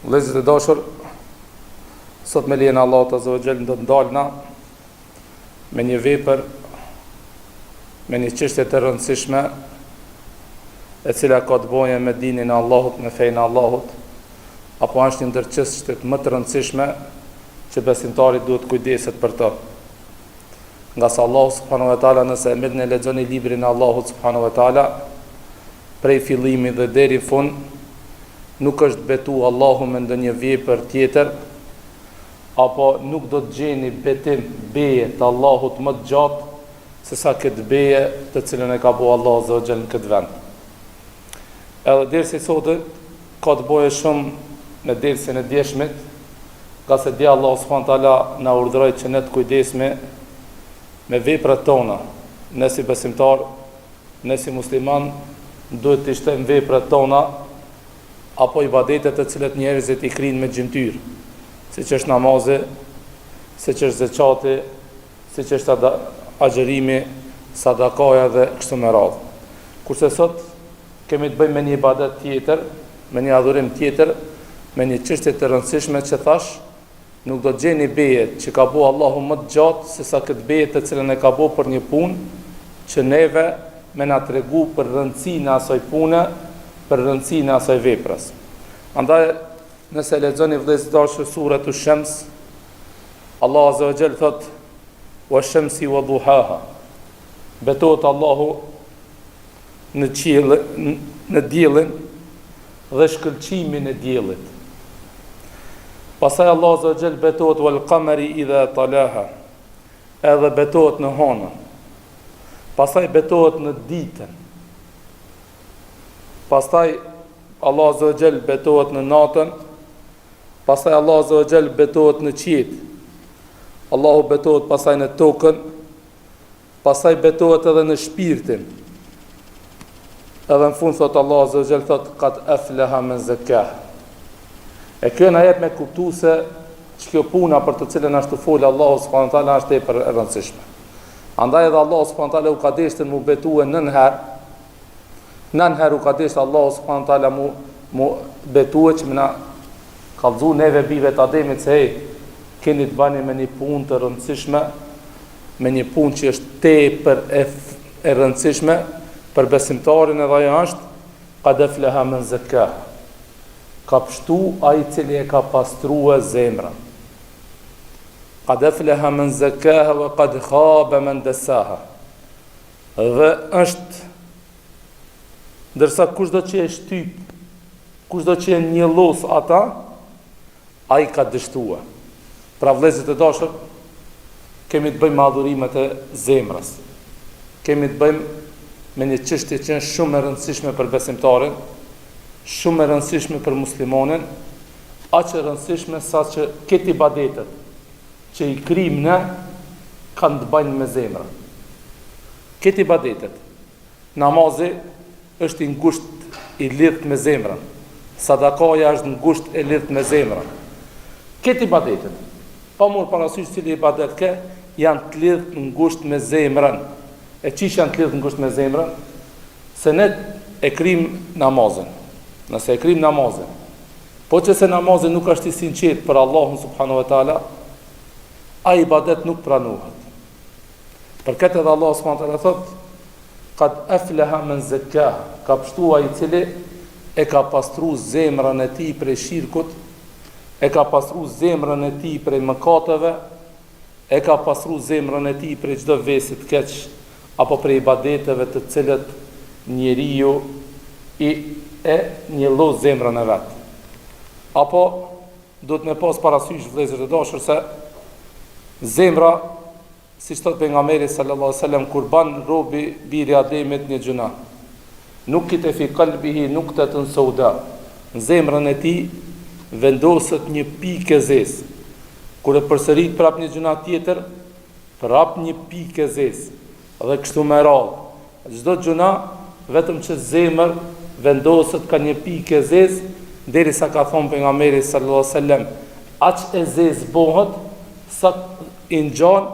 Vëllezërit e dashur, sot me lejen e Allahut Azza wa Jall do të ndalna me një vepër, me një çështje të rëndësishme, e cila ka të bëjë me dinin e Allahut, me fenë e Allahut, apo është një ndër çështjet më të rëndësishme që besimtari duhet kujdeset për to. Nga sa Allahu subhanahu wa taala, nëse e merrni lexoni librin e Allahut subhanahu wa taala, prej fillimit dhe deri në fund, nuk është betu Allahu me ndonjë vepër tjetër, apo nuk do të gjeni betim beje të Allahut më të gjatë se sa këtë beje të cilën e ka bëu Allahu Azza wa Jall në këtë vend. Edhe dersi sotë ka të bëjë shumë me dersin e djeshmit, ka se dia Allahu subhanahu wa taala na urdhëroi që ne të kujdesemi me veprat tona. Ne si besimtar, ne si musliman, duhet të shtojmë veprat tona apo ibadetet të cilat njerëzit i krinë me gjymtyr, siç është namazi, siç është zekati, siç është agjërimi, sadakaja dhe kështu me radhë. Kurse sot kemi të bëjmë me një ibadet tjetër, me një adhurim tjetër, me një çështje të rëndësishme që thash, nuk do të gjeni beje që ka bëu Allahu më të gjatë se sa këtë beje të cilën e ka bëu për një punë që neve me na tregu për rëndësinë e asaj pune, për rëndësinë e asaj veprës. Andaj, nëse lexoni vëllezër të dashur suratu Shams, Allah Azza wa Jall thot: "Wa shamsi wa duhaha." Betohet Allahu në qiell, në diellin dhe shkëlqimin e diellit. Pastaj Allah Azza wa Jall betohet wal qamari idha talaha. Edhe betohet në hënën. Pastaj betohet në ditën. Pastaj Allah Azza wa Jall betohet në natën. Pastaj Allah Azza wa Jall betohet në qiell. Allahu betohet pastaj në tokën. Pastaj betohet edhe në shpirtin. Edhe në fund thot Allah Azza wa Jall thot: "Qad aflaha man zakkaha." E kjo në ajet me kuptu se që kjo puna për të cilën ashtu folë Allahu subhanahu wa taala është tepër e rëndësishme. Andaj edhe Allahu subhanahu wa taala u ka deshur mu betue nënherë u ka deshur Allahu subhanahu wa taala mu betue që më na kallëzu neve bive të Ademit se keni të bani me një punë të rëndësishme, me një punë që është tepër e rëndësishme për besimtarin, edhe ajo është qad aflaha man zakkaha. Ka pështu ai cili e ka pastrua zemrën. Qad aflaha man zakkaha wa qad khaba man dassaha. Dhe është, ndërsa kushdo që e shtyp, kushdo që e njëllos ata, ai ka dështua. Pra vëllezërit e dashur, kemi të bëjmë adhurimet e zemrës. Kemi të bëjmë me një çështje që është shumë e rëndësishme për besimtarin, shumë e rëndësishme për muslimonin, aq e rëndësishme sa që këtë ibadetet që i krijmë ne kanë të bëjnë me zemrën. Këtë ibadetet, namazi është i ngushtë i lidhur me zemrën, sadakaja është ngushtë e lidhur me zemrën. Këtë ibadetet, pa marrë parasysh cili ibadet ke, janë të lidhur ngushtë me zemrën. E çish janë të lidhur ngushtë me zemrën? Se ne e krijmë namazin. Nëse e krijmë namazin, po që se namazin nuk është i sinqert për Allahun subhanahu wa taala, ai ibadet nuk pranohet. Për këtë edhe Allah subhanahu wa taala thot: "Qad aflaha man zakkaha." Ka pështu ai i cili e ka pastru zemrën e tij prej shirkut, e ka pastru zemrën e tij prej mëkateve, e ka pastru zemrën e tij prej çdo vesi të keq apo prej ibadeteve të cilët njeriu e njëllos zemrën e vetë. Apo, do të me pas parasysh vëllezërit e dashur se zemra, si thot pejgamberi sallallahu alaihi wasallam, kur ban robi biri Ademit një gjuna, nuk kite fi qalbihi nuktatun sauda, në zemrën e tij vendoset një pikë e zezë. Kur e përsërit prap një gjuna tjetër, prap një pikë e zezë. Dhe kështu me radhë. Çdo gjuna vetëm që zemër vendoset ka një pikë e zezë, derisa ka thonë pejgamberi sallallahu alaihi wasallam, aq e zezë bëhet sa i ngjan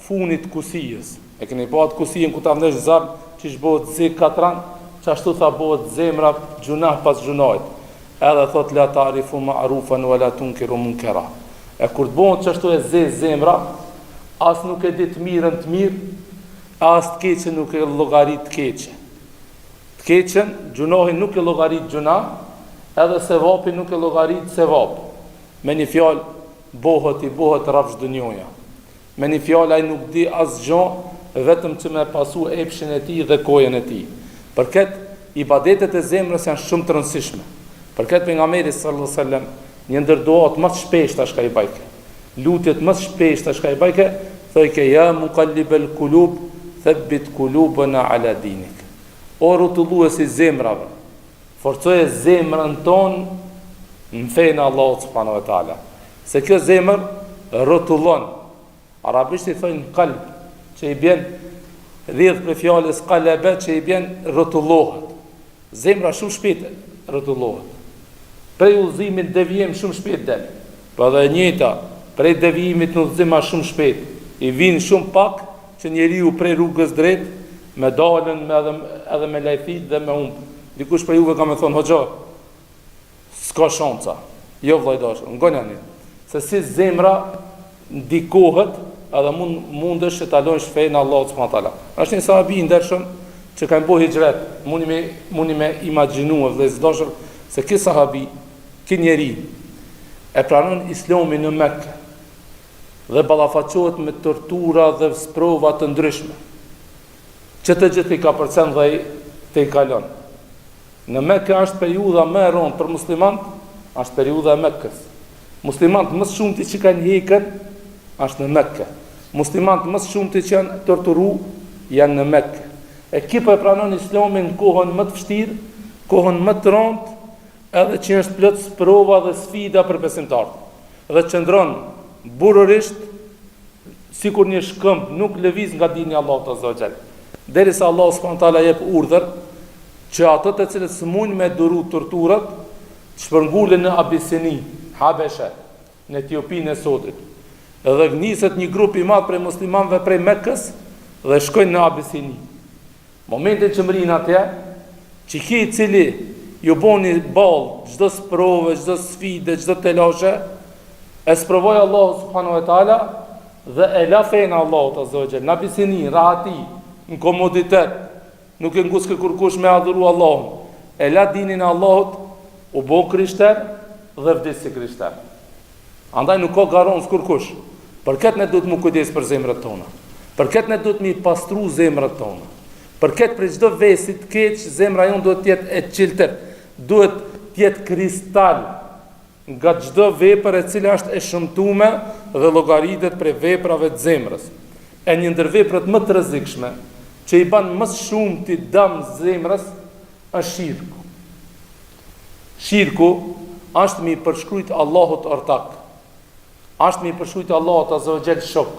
funit kusijës. E keni pa atë kusijën ku ta vnesh zar, që bëhet zë katran, që ashtu tha bëhet zemra gjuna pas gjunajt. edhe thot la ta'rifu ma'rufan wa la tunkiru munkara. E kur të bëhen çashtu e zezë zemra, as nuk e di të mirën të mirë, as të keqen nuk e llogarit të keqe. Të keqen, gjunohin nuk e llogarit gjuna, edhe sevapi nuk e llogarit sevap. Me një fjalë bëhet rrafsh dënjoja. Me një fjalë ai nuk di asgjë, vetëm që me pasu epshin e tij dhe kojën e tij. Për këtë ibadetet e zemrës janë shumë të rëndësishme. Për këtë pejgamberi sallallahu alajhi wasallam një ndër duat më të shpeshta shka i bajke. Lutjet më të shpeshta shka i bajke, thojke ja muqallibal qulub, thabbit qulubana ala dinik. O rrotulluesi zemrave, forcoje zemrën tonë në fejnë Allah subhanahu wa taala. Se kjo zemër rrotullon. Arabisht i thojnë qalb, që i bjen rrjedh për fjalës qalebe, që i bjen rrotullohet. Zemra shumë shpejt rrotullohet. Prej udhëzimit devijim shumë shpejt del. Po edhe e njëjta, prej devijimit në udhëzim ma shumë shpejt. I vin shumë pak që njeriu prej rrugës drejt me dalën edhe me lajthit dhe me humb. Dikush prej juve ka me thonë hoxha, s'ka shanca. Jo vllai dashur, ngonjani. Se si zemra ndikohet edhe mundesh që ta lësh fenë Allahut subhanahu wa taala. Është një sahabi i ndershëm që ka bëu hijret. Mundi me imagjinua vëllezër dashur se ky sahabi, ky njeri e pranon Islamin në Mekë dhe ballafaqohet me tortura dhe sprova të ndryshme. Që të gjithë i ka përcen dhe te i kalon. Në Mekë është periudha më e rëndë për muslimanët, është periudha e Mekës. Muslimanët më shumti që kanë hekën është në Mekë. Muslimanët më shumti që janë torturu janë në Mekë. E ky po e pranon Islamin në kohën më të vështirë, kohën më të rëndë, edhe që është plot sprova dhe sfida për besimtarët. Dhe qëndron burërisht sikur një shkëmb nuk lëviz nga dini i Allahut azza wa jall. Derisa Allah subhanahu wa taala jep urdhër që ato të cilët s'mund me duru torturat të shpërngulen në Abisini, Habeshe, në Etiopinë e sotit. Edhe gniset një grup i madh prej muslimanëve prej Mekës dhe shkojnë në Abisini. Momentin që mrin atje, që ki i cili ju boni ballë çdo sprove, çdo sfide, çdo telashe, e sprovoi Allahu subhanahu wa taala dhe e la fenë Allahut azza wa jall. Në Abisini, rahati, në komoditet, nuk e nguskë kërkush me adhuru Allahun. E la dinin e Allahut, u bo krishter dhe vdes si krishter. Andaj nuk ka garons kërkush. Për këtë ne duhet mu kujdes për zemrat tona. Për këtë ne duhet mi pastru zemrat tona. Për këtë për çdo vesit keq, zemra jonë duhet tjetë e qiltër. Duhet tjetë kristal nga çdo vepër e cila është e shëmtume dhe llogaritet për veprave të zemrës. E një ndër veprat më të rrezikshme që i ban më shumë të dëm zemrës është shirku. Shirku është mi përshkrujt Allahut ortak. Është mi përshkrujt Allahut azza wa jall shok.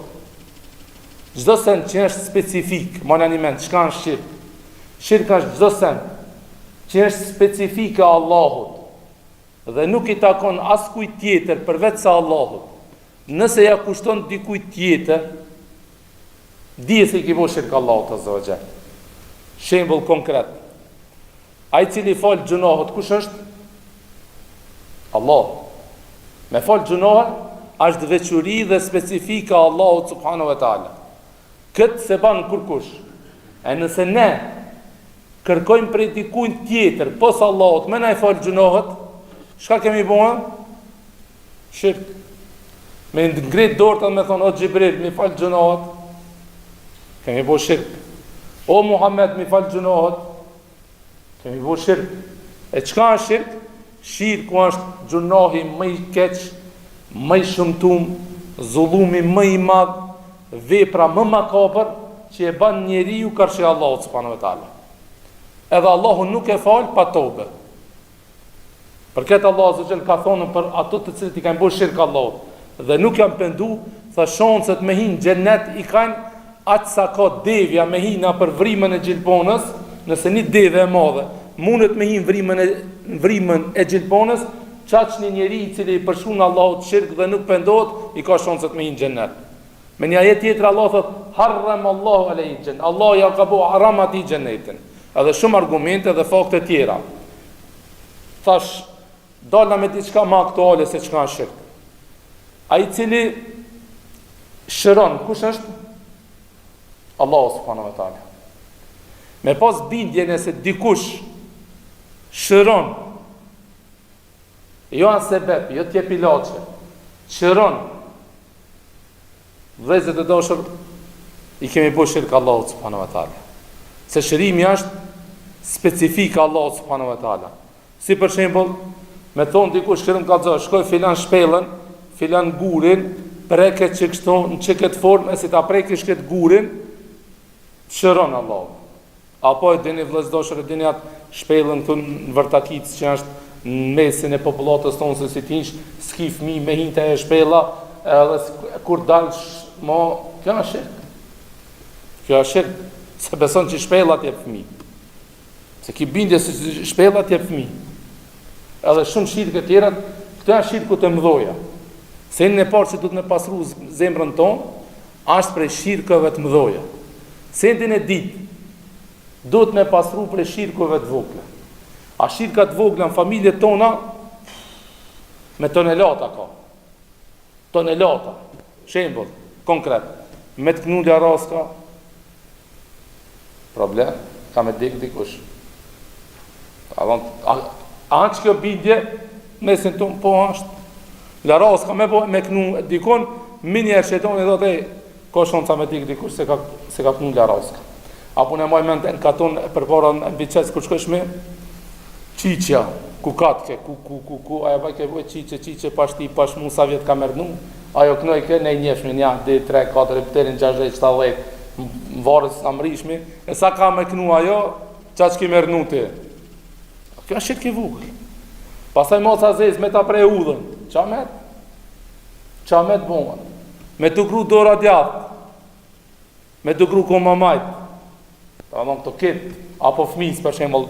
Çdo sen që është specifik, më në një mend, çka është shirk? Shirk është çdo sen që është specifike Allahut dhe nuk i takon askujt tjetër përveç se Allahut. Nëse ja kushton dikujt tjetër, dije se i ki bo shirk Allahut azza wa jall. Shembull konkret. Ai cili fal gjunohet, kush është? Allah. Me fal gjunohet është veçuri dhe specifika Allahut subhanahu wa taala. Këtë se ban kurkush. E nëse ne kërkojmë prej dikujt tjetër pos Allahut, me na i fal gjunohet, çka kemi bua? Shirk. Me ngrit dorën me thonë o Xhibril, mi fal gjunohet. Kemi bo shirk. O Muhammed, mi fal gjunohet. Kemi bo shirk. E çka është shirk? Shirku është gjunohi më i keq, më i shëmtum, zullumi më i madh, vepra më makabër që e ban njeriu karshi Allahut subhanahu wa taala. Edhe Allahu nuk e fal pa tobe. Për këtë Allahu azza jall ka thonë për ato të cilët i kanë bërë shirk Allahut dhe nuk janë pendu, tha shansat me hin xhenet i kanë atë sa ka devja me hina për vrimën e gjilponës, nëse një deve e madhe mundet me hin vrimën e gjilponës, çaq një njeri i cili i përshkruan Allahut shirk dhe nuk pendohet, i ka shanset me hin xhenet. Me një ajet tjetër Allah thot harram Allahu alayhi xhen. Allah ja ka bëu haram atij xhenetin. Edhe shumë argumente dhe fakte tjera. Thash dalna me diçka më aktuale se çka është shirk. Ai i cili shëron, kush është? Allahu subhanahu wa taala. Me pas bindje nëse dikush shëron, jo anë sebeb, jo t'jep ilaçe, shëron, vëllezër të dashur, i kemi bërë shirk Allahu subhanahu wa taala. Se shërimi është specifika Allahu subhanahu wa taala. Si për shembull, me thonë dikush shkrim ka thënë, shkoj filan shpellën, filan gurin, preket që kështu në që këtë formë, e si ta prekish këtë gurin, shëron Allahu. Apo e dini vëllezër, e dini atë shpellën këtu në vërtatic që është në mesin e popullatës tonë, se si tinsh s'ki fëmijë me hinte e shpella, edhe kur dalsh mo, kjo është shirk. Kjo është shirk, se beson që shpellat jep fëmijë. Se ki bindje se shpellat jep fëmijë. Edhe shumë shirkë të tjera, këto janë shirkut e mëdhoja. Se në parë që du të me pasru zemrën tonë, ashtë prej shirkëve të mëdhoja. Sendin e ditë, du të me pasru prej shirkëve të vogla. A shirkat të vogla në familje tona, me tonelata ka. Tonelata. Shembull, konkret. Me të knulja raska, problem, ka me dik dikush. A që kjo bindje, mesin tonë, po ashtë. La raska me knu dikon, minjerë shetoni dhe dhe, ka shonë ca me dik dikush se ka knu la raska. Apo në maj mente në katon për para në biqes kër shkëshme, qiqja, ku katke, ku, aja baj ke voj qiqe, pashti, pashmu, sa vjetë ka mërnu, ajo knoj ke, ne njefshme, 1, 2, 3, 4, 5, 6, 7, më varës sa mrishmi, e sa ka me knu ajo, qa që ki mërnu ti. Kjo është shirk i vogël. Pastaj moca zez me ta prej udhën, qa met bomën, me të kru dora djatë, me të kru ko mamajt, ta dhëm të kitë, apo fëmis për shembull,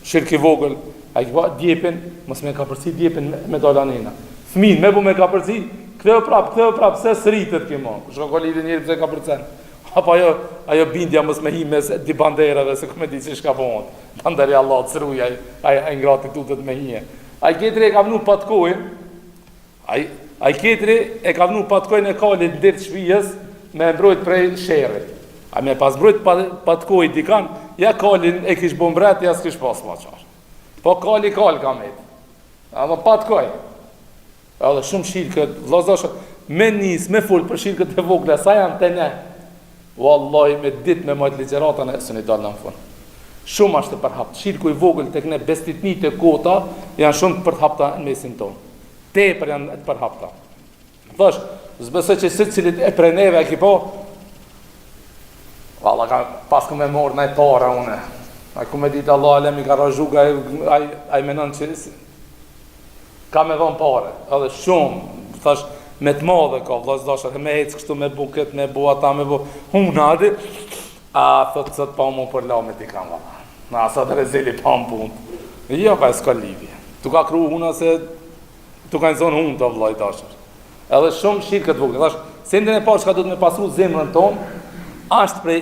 shirk i vogël, a i këpa djepin, mos me ka përci djepin me dolanina. Fëmin, me bu me ka përci, ktheu prap, se sëritët kimo, shko kolidin njëri pëse ka përcen. Apo ajo bindja mos me hi mes di banderave, se ku me di që shka pohon. Banderi Allah të sëruj, a i ngrati tutët me hije. A i ketri e ka vënu patkojnë, a i ketri e ka vënu patkojnë e kalit ndërë shpijës me mbrojt prej sheri. A me pas mbrojt patkojnë dikan, ja kalin e kish bombret, ja s'kish pas ma qarë. Po kal ka me. A më patkojnë. Edhe shumë shirkët, vlazashët, me nis, me full për shirkët e vogla, sa janë të ne. Wallahi me dit me majtë ligjeratën e së një dalë në fund. Shumë ashtë të përhapt. Shirku i vogël të këne bestitnit e kota janë shumë të përhapta në mesin tonë. Tepër janë të përhapta. Thash, zbesoj që së cilit e prej neve e ki po, valla ka pas ku me morë në e para une. A ku me ditë Allah alem i ka rajhuga, a i menon që ka me dhonë pare. Edhe shumë, thash, me të madhe ka, vlasdashat, me hecë kështu me bu këtë, me bu ata, me bu hunadi, a thotë sot pa mu për la me t'i kam valla. Na sot rezili pa më punë. Jo, ka e s'ka lidhje. Tu ka kru huna se tu ka në zonë hunë të vllai dashur. Edhe shumë shirë këtë vogël. Thash, sendin e parë që ka du të me pasru zemrën tonë, ashtë prej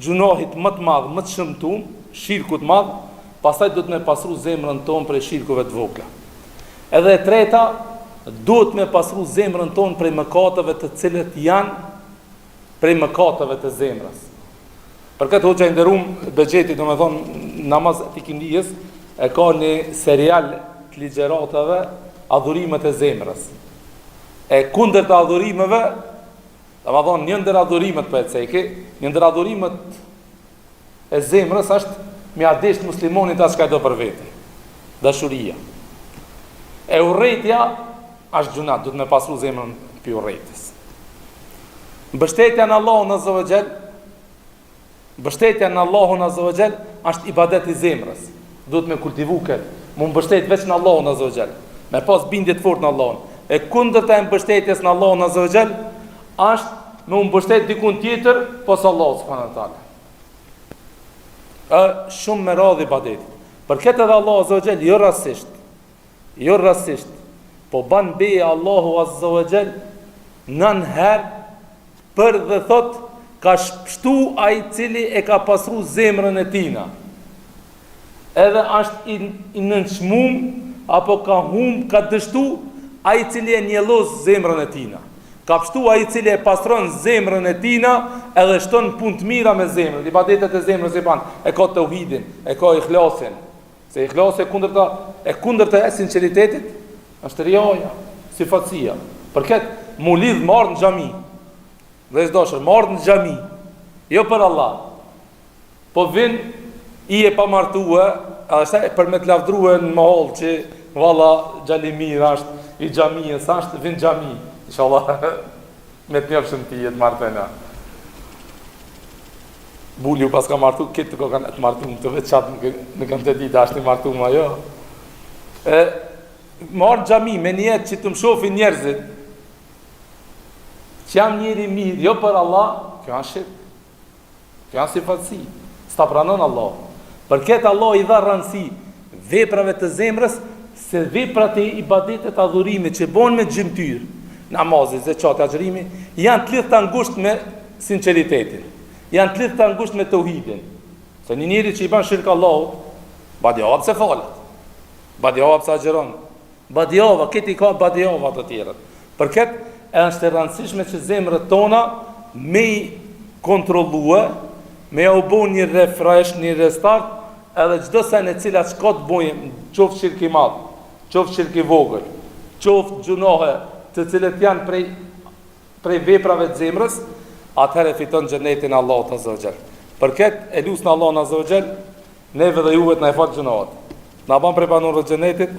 gjunohit më të madhë, më të shëmtum, shirku të madhë, pastaj du të me pasru zemrën tonë prej shirkuve të vogla. Edhe e treta, duhet me pasru zemrën tonë prej mëkateve të cilët janë prej mëkateve të zemrës. Për këtë hoxha i nderuam Bexheti, do me thonë namaz e fikindijës, e ka një serial të ligjeratave adhurimet e zemrës. E kundër të adhurimeve, do me thonë një ndër adhurimet për e ceki, një ndër adhurimet e zemrës është me adesht muslimonit asë ka do për vete. Dashuria. E urrejtja është gjunat, du të me pasru zemrën për urrejtës. Mbështetja në Allahun Azza wa Jall, mbështetja në Allahun Azza wa Jall është ibadet i zemrës. Du të me kultivu këtë, mu mbështet veç në Allahun Azza wa Jall, me pas bindjet fort në Allahun. E kundërta e mbështetjes në Allahun Azza wa Jall është me mbështet dikun tjetër pos Allahu subhanahu wa taala. Shumë me radhë ibadet. Për këtë edhe Allahu Azza wa Jall jo rastisht, po ban beje Allahu Azza wa Jall nën herë për dhe thot ka shpështu ai cili e ka pasru zemrën e tina. Edhe është i nënçmum apo ka humb, ka dështu ai i cili e njellos zemrën e tina. Ka pështu ai i cili e pastron zemrën e tina edhe shton punë të mira me zemrën. Ibadetet e zemrës e ban, e ka tauhidin, e ka ikhlasin. Se ikhlasi e kundërta e sinqeritetit është riaja, sifatësia. Për këtë mu lidh marrë në xhami. Dhe s'doshër, marrë në xhami, jo për Allah. Po vin i e pamartue, edhe për me të lavdrue në mahol që valla xhalimir është i xhamisë, është vin xhami. Inshallah me të njofshëm ti e të martëna. Buli u pas ka martu, këtë të kanë të martu të vetë qatë në kanë të ditë ashtë të martu ma jo. Marë xhami me njetë që të më shofi njerëzit që jam njeri mirë, jo për Allah, kjo janë shirk, kjo janë sifatësi, s'ta pranon Allah. Për këtë Allah i dha rëndësi veprave të zemrës, se veprat e ibadetet adhurimit që bon me gjymtyr, namazit, zeqat, agjërimi, janë të lidhë të angusht me sinceritetin, janë të lidhë të angusht me tauhidin. Se një njeri që i ban shirk Allahut, badjava pëse falet, badjava pëse agjeron, badjava, këti ka badjava të tjerët. Për këtë, e është e rëndësishme që zemrët tona me i kontrolue, me ja u bo një refresh, një restart, edhe çdo sen e cila çka të bojmë, qoftë shirk i madh, qoftë shirk i vogël, qoftë gjunohe, të cilët janë prej veprave të zemrës, atëherë fiton xhenetin Allahut azza wa jall. Për këtë e lusna Allahun azza wa jall, neve dhe juve të na e fal gjunohet. Na bën prej banorëve të xhenetit.